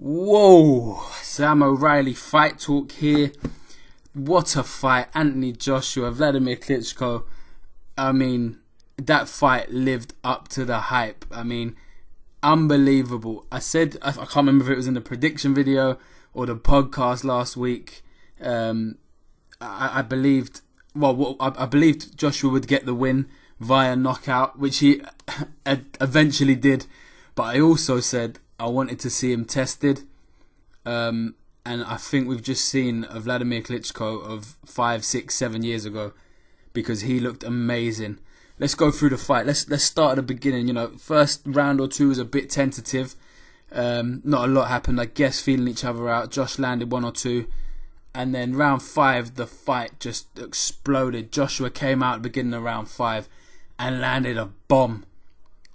Whoa, Sam O'Reilly fight talk here. What a fight. Anthony Joshua, Vladimir Klitschko. I mean, that fight lived up to the hype. I mean, unbelievable. I can't remember if it was in the prediction video or the podcast last week. I believed Joshua would get the win via knockout, which he eventually did. But I also said I wanted to see him tested. And I think we've just seen a Vladimir Klitschko of 5, 6, 7 years ago, because he looked amazing. Let's go through the fight. Let's start at the beginning. You know, first round or two was a bit tentative. Not a lot happened. I guess feeling each other out. Josh landed one or two. And then round 5, the fight just exploded. Joshua came out at the beginning of round 5 and landed a bomb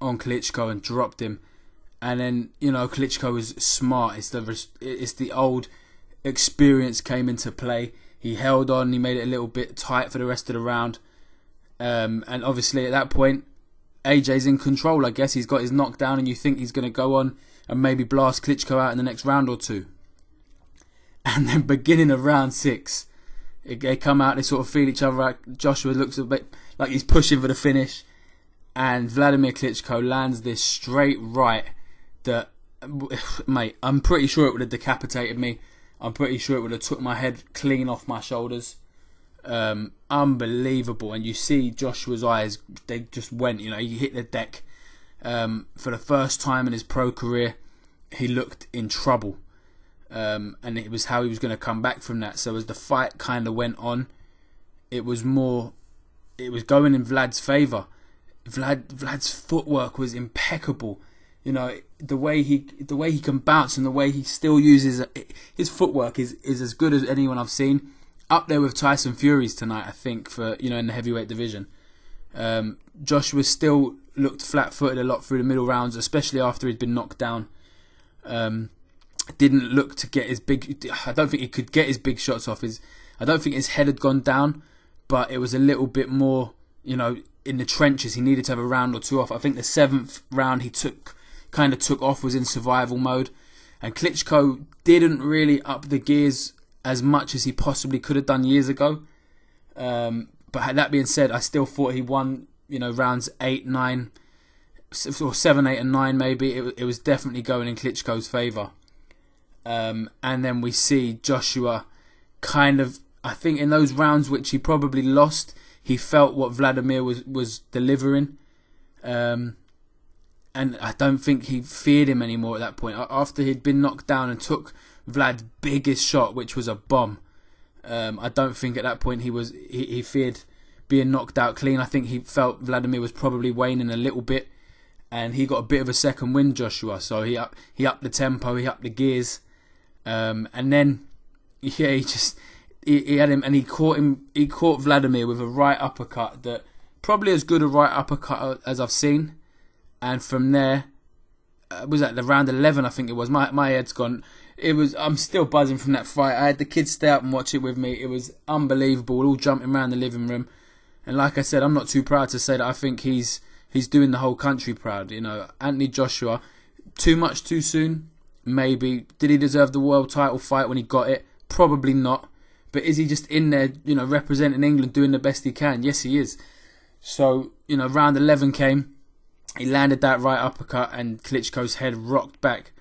on Klitschko and dropped him. And then, you know, Klitschko was smart. It's the old experience came into play. He held on. He made it a little bit tight for the rest of the round. And obviously at that point, AJ's in control, I guess. He's got his knockdown, and you think he's going to go on and maybe blast Klitschko out in the next round or two. And then beginning of round 6, they come out, they sort of feel each other out. Joshua looks a bit like he's pushing for the finish. And Vladimir Klitschko lands this straight right that, mate, I'm pretty sure it would have decapitated me. I'm pretty sure it would have took my head clean off my shoulders. Unbelievable. And you see Joshua's eyes, they just went, you know, he hit the deck. For the first time in his pro career, he looked in trouble. And it was how he was going to come back from that. So as the fight kind of went on, it was going in Vlad's favour. Vlad's footwork was impeccable. You know, the way he can bounce, and the way he still uses his footwork is as good as anyone I've seen. Up there with Tyson Fury's tonight, I think, for, you know, in the heavyweight division. Joshua still looked flat-footed a lot through the middle rounds, especially after he'd been knocked down. Didn't look to get his big. I don't think he could get his big shots off. I don't think his head had gone down, but it was a little bit more, you know, in the trenches. He needed to have a round or two off. I think the 7th round he took off, was in survival mode, and Klitschko didn't really up the gears as much as he possibly could have done years ago. But that being said, I still thought he won, you know, rounds 8, 9, or 7, 8 and 9 maybe. It was definitely going in Klitschko's favour. And then we see Joshua kind of, I think in those rounds which he probably lost, he felt what Vladimir was delivering. And I don't think he feared him anymore at that point. After he'd been knocked down and took Vlad's biggest shot, which was a bomb, I don't think at that point he feared being knocked out clean. I think he felt Vladimir was probably waning a little bit, and he got a bit of a second wind, Joshua. So he upped the tempo, he upped the gears, and then yeah, he had him, and he caught Vladimir with a right uppercut that probably as good a right uppercut as I've seen. And from there, was at the round 11, I think it was. My head's gone. I'm still buzzing from that fight. I had the kids stay up and watch it with me. It was unbelievable. We're all jumping around the living room. And like I said, I'm not too proud to say that I think he's doing the whole country proud. You know, Anthony Joshua, too much too soon? Maybe. Did he deserve the world title fight when he got it? Probably not. But is he just in there, you know, representing England, doing the best he can? Yes, he is. So, you know, round 11 came. He landed that right uppercut, and Klitschko's head rocked back.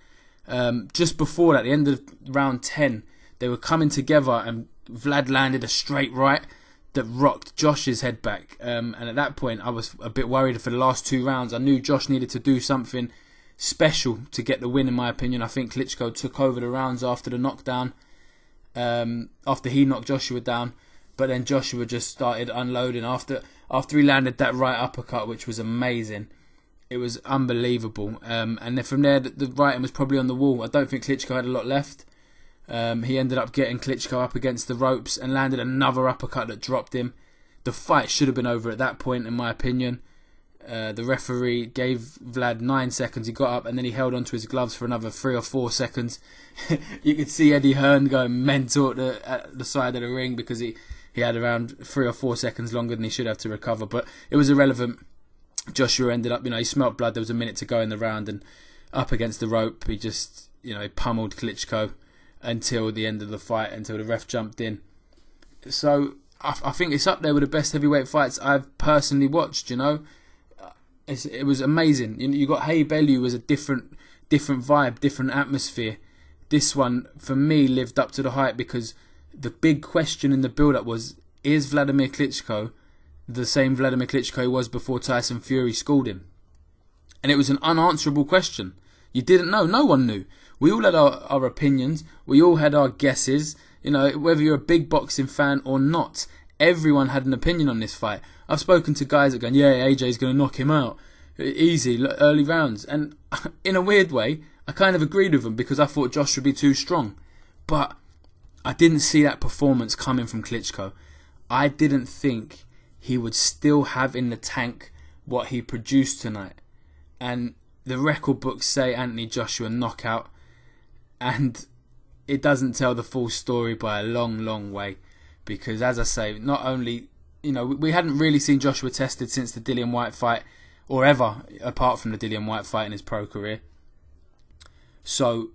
Just before that, at the end of round 10, they were coming together, and Vlad landed a straight right that rocked Josh's head back. And at that point, I was a bit worried for the last 2 rounds. I knew Josh needed to do something special to get the win, in my opinion. I think Klitschko took over the rounds after the knockdown, after he knocked Joshua down. But then Joshua just started unloading after he landed that right uppercut, which was amazing. It was unbelievable. And then from there, the writing was probably on the wall. I don't think Klitschko had a lot left. He ended up getting Klitschko up against the ropes and landed another uppercut that dropped him. The fight should have been over at that point, in my opinion. The referee gave Vlad 9 seconds. He got up and then he held onto his gloves for another 3 or 4 seconds. You could see Eddie Hearn going mental at the side of the ring, because he had around 3 or 4 seconds longer than he should have to recover. But it was irrelevant. Joshua ended up, you know, he smelt blood. There was a minute to go in the round, and up against the rope, he just, he pummeled Klitschko until the end of the fight, until the ref jumped in. So I think it's up there with the best heavyweight fights I've personally watched. It was amazing. You got Hey Bellew was a different vibe, different atmosphere. This one, for me, lived up to the hype because the big question in the build-up was, is Vladimir Klitschko the same Vladimir Klitschko he was before Tyson Fury schooled him? And it was an unanswerable question. You didn't know. No one knew. We all had our opinions. We all had our guesses. Whether you're a big boxing fan or not, everyone had an opinion on this fight. I've spoken to guys that go, yeah, AJ's going to knock him out. Easy, early rounds. And in a weird way, I kind of agreed with them because I thought Josh would be too strong. But I didn't see that performance coming from Klitschko. I didn't think he would still have in the tank what he produced tonight. And the record books say Anthony Joshua knockout. And it doesn't tell the full story by a long, long way. Because as I say, not only, we hadn't really seen Joshua tested since the Dillian Whyte fight, or ever, apart from the Dillian Whyte fight in his pro career. So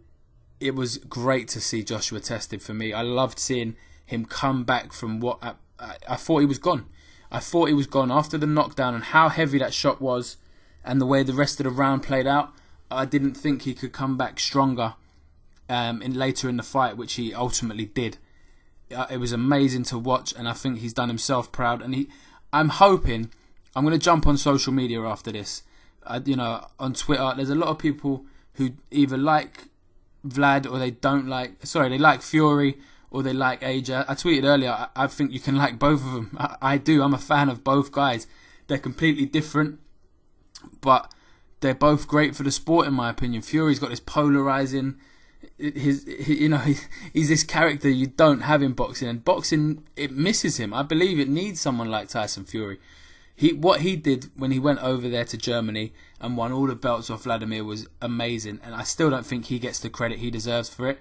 it was great to see Joshua tested for me. I loved seeing him come back from what I thought he was gone. I thought he was gone after the knockdown, and how heavy that shot was and the way the rest of the round played out. I didn't think he could come back stronger later in the fight, which he ultimately did. It was amazing to watch, and I think he's done himself proud. And I'm hoping, I'm going to jump on social media after this. On Twitter, there's a lot of people who either like Vlad or they don't like. They like Fury or they like AJ. I tweeted earlier, I think you can like both of them. I do. I'm a fan of both guys. They're completely different, but they're both great for the sport, in my opinion. Fury's got this polarizing. He's this character you don't have in boxing, and boxing, it misses him. I believe it needs someone like Tyson Fury. What he did when he went over there to Germany and won all the belts off Vladimir was amazing, and I still don't think he gets the credit he deserves for it.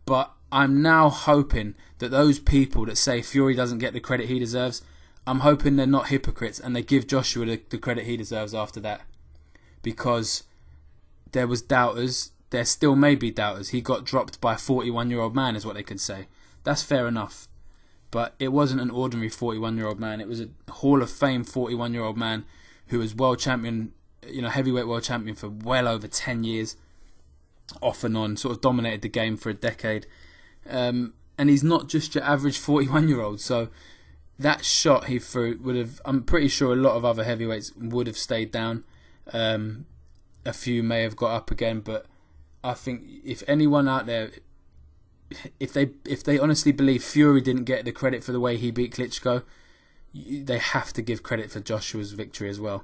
But I'm now hoping that those people that say Fury doesn't get the credit he deserves, I'm hoping they're not hypocrites and they give Joshua the credit he deserves after that. Because there was doubters, there still may be doubters. He got dropped by a 41-year-old man is what they could say. That's fair enough. But it wasn't an ordinary 41-year-old man. It was a Hall of Fame 41-year-old man who was world champion, heavyweight world champion for well over 10 years, off and on, sort of dominated the game for a decade. And he's not just your average 41-year-old. So that shot he threw would have, I'm pretty sure a lot of other heavyweights would have stayed down. A few may have got up again, but I think if anyone out there, if they honestly believe Fury didn't get the credit for the way he beat Klitschko, they have to give credit for Joshua's victory as well.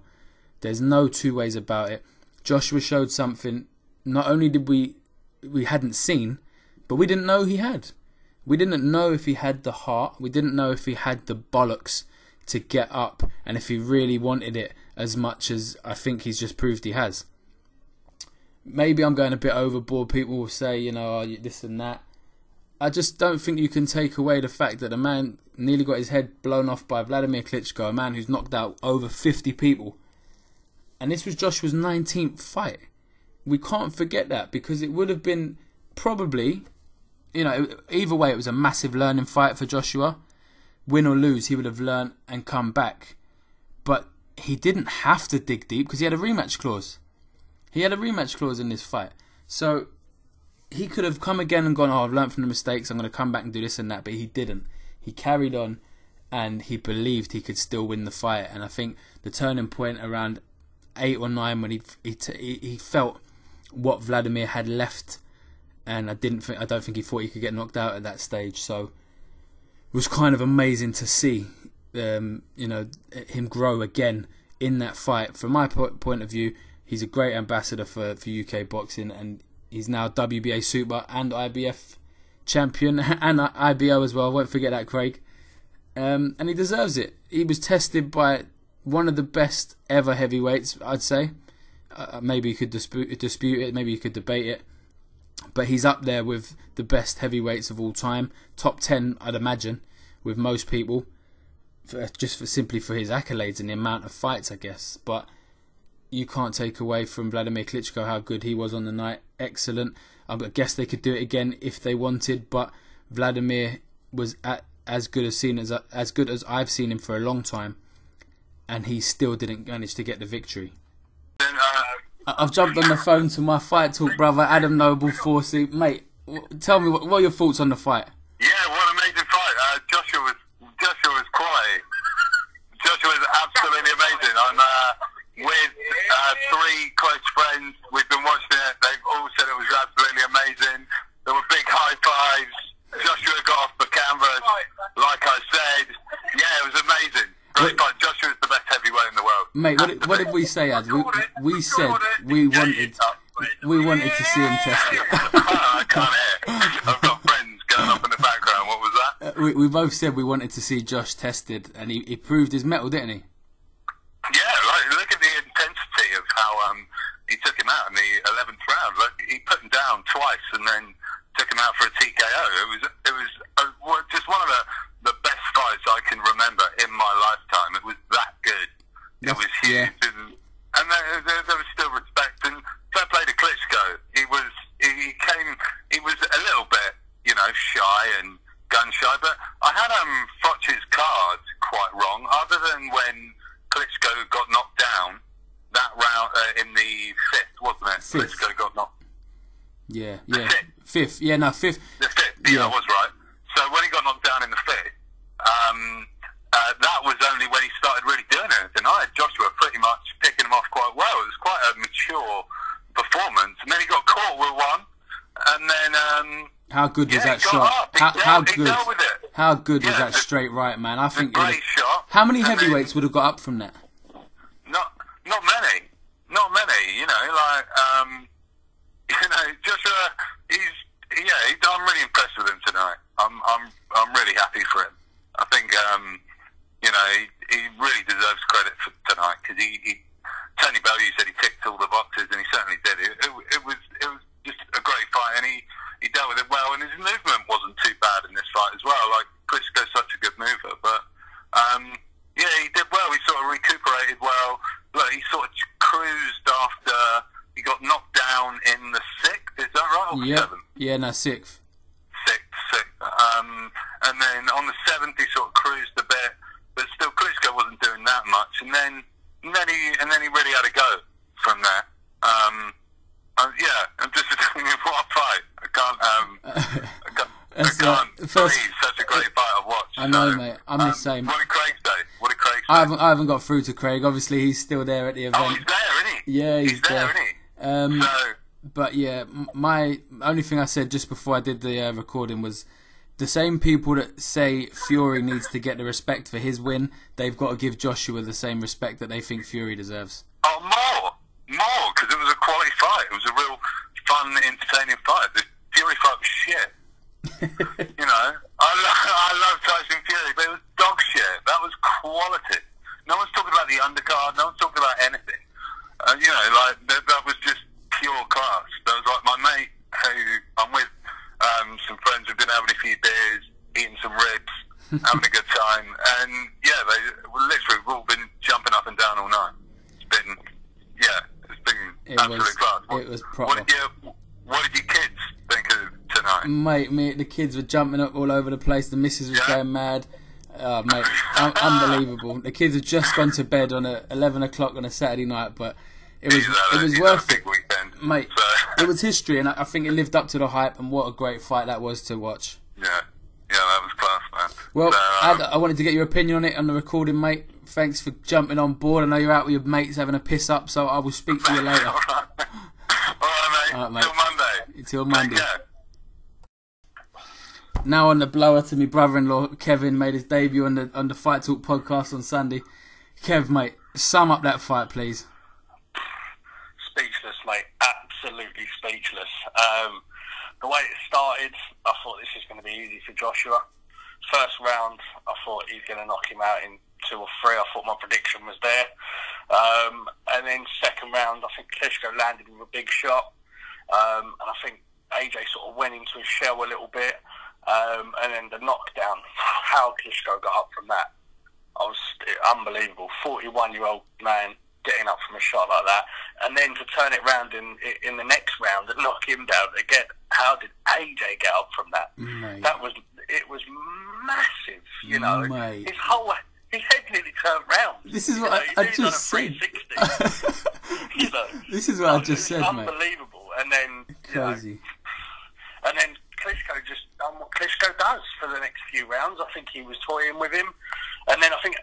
There's no two ways about it. Joshua showed something not only did we hadn't seen, but we didn't know he had. We didn't know if he had the heart. We didn't know if he had the bollocks to get up and if he really wanted it as much as I think he's just proved he has. Maybe I'm going a bit overboard. People will say, this and that. I just don't think you can take away the fact that a man nearly got his head blown off by Vladimir Klitschko, a man who's knocked out over 50 people. And this was Joshua's 19th fight. We can't forget that, because it would have been probably, either way, it was a massive learning fight for Joshua. Win or lose, he would have learned and come back. But he didn't have to dig deep because he had a rematch clause. He had a rematch clause in this fight. So he could have come again and gone, I've learned from the mistakes, I'm going to come back and do this and that. But he didn't. He carried on and he believed he could still win the fight. And I think the turning point around 8 or 9 when he felt what Vladimir had left, and I don't think he thought he could get knocked out at that stage. So it was kind of amazing to see him grow again in that fight. From my point of view, he's a great ambassador for UK boxing, and he's now WBA Super and IBF champion and IBO as well. I won't forget that, Craig. And he deserves it. He was tested by one of the best ever heavyweights, I'd say. Maybe you could dispute it, maybe you could debate it, but he's up there with the best heavyweights of all time. Top 10, I'd imagine, with most people, simply for his accolades and the amount of fights, I guess. But you can't take away from Vladimir Klitschko how good he was on the night. Excellent. I guess they could do it again if they wanted, but Vladimir was as good as I've seen him for a long time, and he still didn't manage to get the victory. I've jumped on the phone to my Fight Talk brother Adam Noble Forsey. Mate, tell me what are your thoughts on the fight? Yeah, what an amazing fight. Joshua was quality. Joshua was absolutely amazing. I'm with three close friends. We've been watching it. They've all said it was absolutely amazing. There were big high fives. Joshua got off the canvas, like I said. Yeah, it was amazing. Great fight. Joshua's the best heavyweight in the world. Mate, what did we say, Ad? We said we wanted to see him tested. I can't hear. I've got friends going up in the background. What was that? We both said we wanted to see Josh tested, and he proved his mettle, didn't he? Yeah, like, look at the intensity of how he took him out in the 11th round. Like, he put him down twice and then took him out for a TKO. It was just one of the best fights I can remember in my lifetime. It was that good. It was huge, yeah. and there was still respect. And fair play to Klitschko. He was a little bit, shy and gun shy. But I had Froch's card quite wrong. Other than when Klitschko got knocked down that round in the fifth, wasn't it? Fifth. Klitschko got knocked. Yeah. Fifth. Yeah, no, fifth. The fifth. Yeah, I was right. So when he got knocked down in the fifth, that was only when he started really doing anything. I had Joshua pretty much picking him off quite well. It was quite a mature performance. And then he got caught with one, and then how good was that shot? He dealt with it. How good was that straight right, man? I think great shot. How many heavyweights would have got up from that? Not many. Joshua. I'm really impressed with him tonight. I'm really happy for him. I think he really deserves credit for tonight because Tony Bellew said he ticked all the boxes, and he certainly did. It was just a great fight, and he dealt with it well, and his movement wasn't too bad in this fight as well. Like, Klitschko's such a good mover, but he did well. He sort of recuperated well. Look, he sort of cruised after he got knocked down in the sixth. Is that right? Or seventh? Yeah, no, sixth. Sixth. And then on the seventh, he sort of cruised a bit, but still, Klitschko wasn't doing that much. And then he really had to go from there. I'm just thinking, what a fight! I can't believe such a great fight I've watched. I know, mate. I'm the same. What did Craig say? I haven't got through to Craig. Obviously, he's still there at the event. Oh, he's there, isn't he? Yeah, he's there. Isn't he? But yeah, my only thing I said just before I did the recording was the same people that say Fury needs to get the respect for his win, they've got to give Joshua the same respect that they think Fury deserves. Oh, more, because it was a quality fight. It was a real fun, entertaining fight. The Fury fight was shit. I love Tyson Fury, but it was dog shit. That was quality. No one's talking about the undercard. No one's talking about anything. That was just pure class. That was like my mate who I'm with, some friends who've been having a few beers, eating some ribs, having a good time, and we've all been jumping up and down all night. It's been absolute class. It was proper. What did your kids think of tonight? Mate, the kids were jumping up all over the place. The missus was going mad. Oh, mate, unbelievable. The kids had just gone to bed on 11 o'clock on a Saturday night, but it was worth it, weekend, mate. So. It was history, and I think it lived up to the hype. And what a great fight that was to watch. Yeah, that was class, man. Well, I wanted to get your opinion on it on the recording, mate. Thanks for jumping on board. I know you're out with your mates having a piss up, so I will speak to you later. All right, mate. Till Monday. Till Monday. Now on the blower to my brother-in-law Kevin made his debut on the Fight Talk podcast on Sunday. Kev, mate, sum up that fight, please. Speechless, mate. Absolutely speechless. The way it started, I thought this is going to be easy for Joshua. First round, I thought he's going to knock him out in 2 or 3. I thought my prediction was there. And then second round, I think Klitschko landed with a big shot. And I think AJ sort of went into his shell a little bit. And then the knockdown, how Klitschko got up from that, I was unbelievable. 41-year-old man getting up from a shot like that, and then to turn it round in the next round and knock him down again. How did AJ get up from that? Mate. It was massive, you know. Mate. His head nearly turned round. This is what I just said. You know, this is what I just said, mate. Unbelievable. And then crazy. And then Klitschko just done what Klitschko does for the next few rounds. I think he was toying with him, and then I think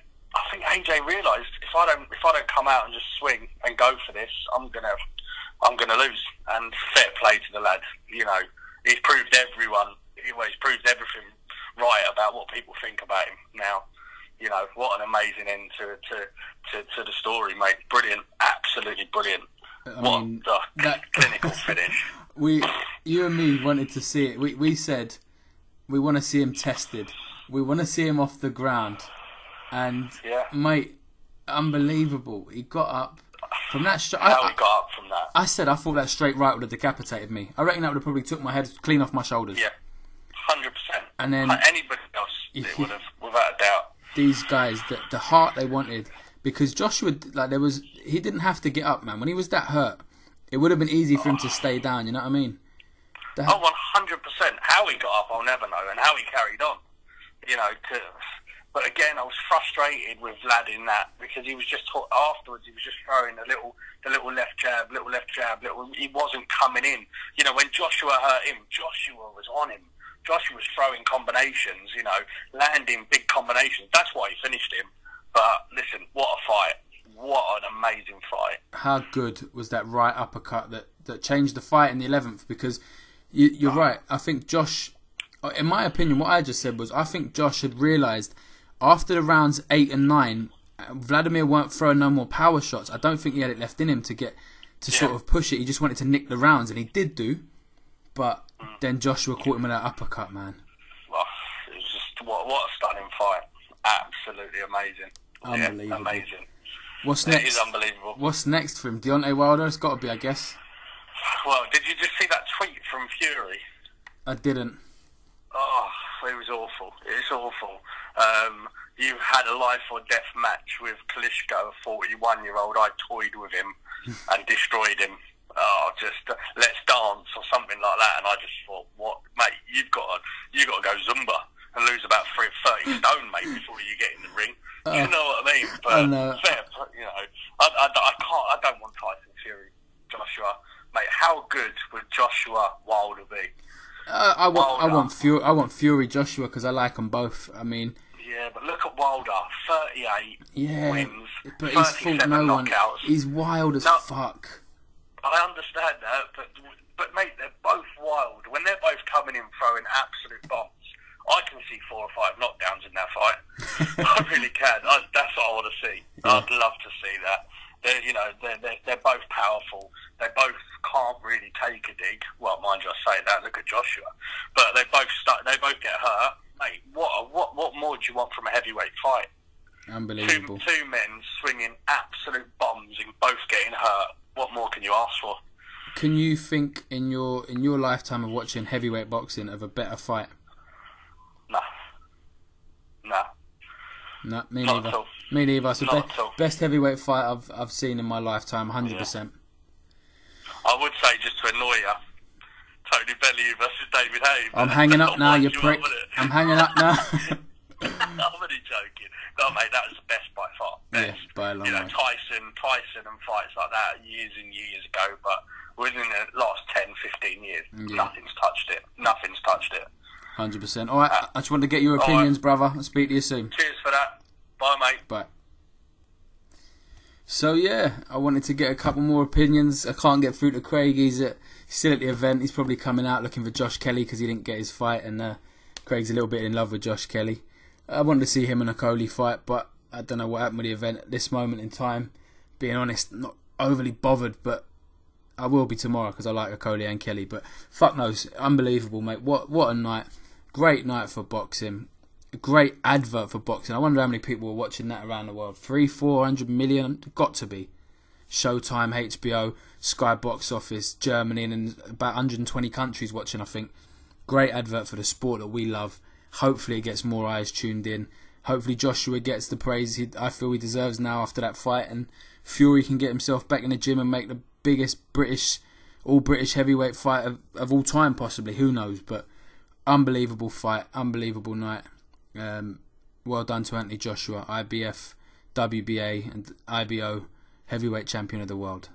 AJ realised if I don't come out and just swing and go for this, I'm gonna lose. And fair play to the lad. You know, he's proved he's proved everything right about what people think about him now. You know, what an amazing end to the story, mate. Brilliant, absolutely brilliant. I mean, that clinical finish. You and me wanted to see it. We said we want to see him tested. We want to see him off the ground. And, mate, unbelievable. He got up from that straight. How he got up from that? I thought that straight right would have decapitated me. I reckon that would have probably took my head clean off my shoulders. Yeah, 100%. And then anybody else, it would have, without a doubt. These guys, the heart they wanted, because Joshua, he didn't have to get up, man. When he was that hurt, it would have been easy for him to stay down. You know what I mean? 100%. How he got up, I'll never know, and how he carried on. You know, but again, I was frustrated with Vlad in that because he was just afterwards. He was just throwing the little left jab. He wasn't coming in. You know, when Joshua hurt him, Joshua was on him. Joshua was throwing combinations. You know, landing big combinations. That's why he finished him. But listen, what a fight! What an amazing fight! How good was that right uppercut that changed the fight in the 11th? Because you're right. I think Josh, in my opinion, what I just said was I think Josh had realised after the rounds 8 and 9, Vladimir weren't throwing no more power shots. I don't think he had it left in him to sort of push it. He just wanted to nick the rounds, and he did do. But then Joshua caught him with that uppercut, man. Well, it was just what a stunning fight! Absolutely amazing. Unbelievable. Yeah, amazing. What's next? It is unbelievable. What's next for him? Deontay Wilder? It's got to be, I guess. Well, did you just see that tweet from Fury? I didn't. Oh, it was awful. It's awful. You had a life or death match with Klitschko, a 41-year-old. I toyed with him and destroyed him. Oh, just let's dance or something like that. And I just thought, what, mate? You've got to go Zumba and lose about 30 stone, mate, before you get in the ring. You know what I mean? But fair, you know, I don't want Tyson Fury, Joshua, mate. How good would Joshua Wilder be? I want Fury Joshua because I like them both. I mean, yeah, but look at Wilder, 38 wins, but he's fought no one. Knockouts. He's wild as fuck. I understand that, but mate, they're both wild. When they're both coming in throwing absolute bombs, I can see 4 or 5 knockdowns in that fight. I really can. That's what I want to see. Yeah. I'd love to see that. They're both powerful. They both can't really take a dig. Well, mind you, I say that. Look at Joshua, but they both get hurt. Mate, what more do you want from a heavyweight fight? Unbelievable. Two men swinging absolute bombs and both getting hurt. What more can you ask for? Can you think in your lifetime of watching heavyweight boxing of a better fight? No, me neither. Me neither. So best heavyweight fight I've seen in my lifetime, 100%. Yeah. I would say, just to annoy you, Tony Bellew versus David Haye. I'm hanging up now, you prick. I'm hanging up now. I'm only joking. No, mate, that was the best by far. Best. Yeah, by a long way. Tyson and fights like that years and years ago, but within the last 10, 15 years, nothing's touched it. 100%. All right, I just wanted to get your opinions, brother. I'll speak to you soon. Cheers for that. Bye, mate. Bye. So, yeah, I wanted to get a couple more opinions. I can't get through to Craig. He's still at the event. He's probably coming out looking for Josh Kelly because he didn't get his fight, and Craig's a little bit in love with Josh Kelly. I wanted to see him and a Coley fight, but I don't know what happened with the event at this moment in time. Being honest, not overly bothered, but I will be tomorrow because I like Okoli and Kelly. But fuck knows, unbelievable, mate. What a night. Great night for boxing. A great advert for boxing. I wonder how many people were watching that around the world. 300-400 million? Got to be. Showtime, HBO, Sky Box Office, Germany, and about 120 countries watching, I think. Great advert for the sport that we love. Hopefully it gets more eyes tuned in. hopefully Joshua gets the praise I feel he deserves now after that fight, and Fury can get himself back in the gym and make the biggest all British heavyweight fight of all time, possibly. Who knows? But unbelievable fight, unbelievable night. Well done to Anthony Joshua, IBF, WBA and IBO heavyweight champion of the world.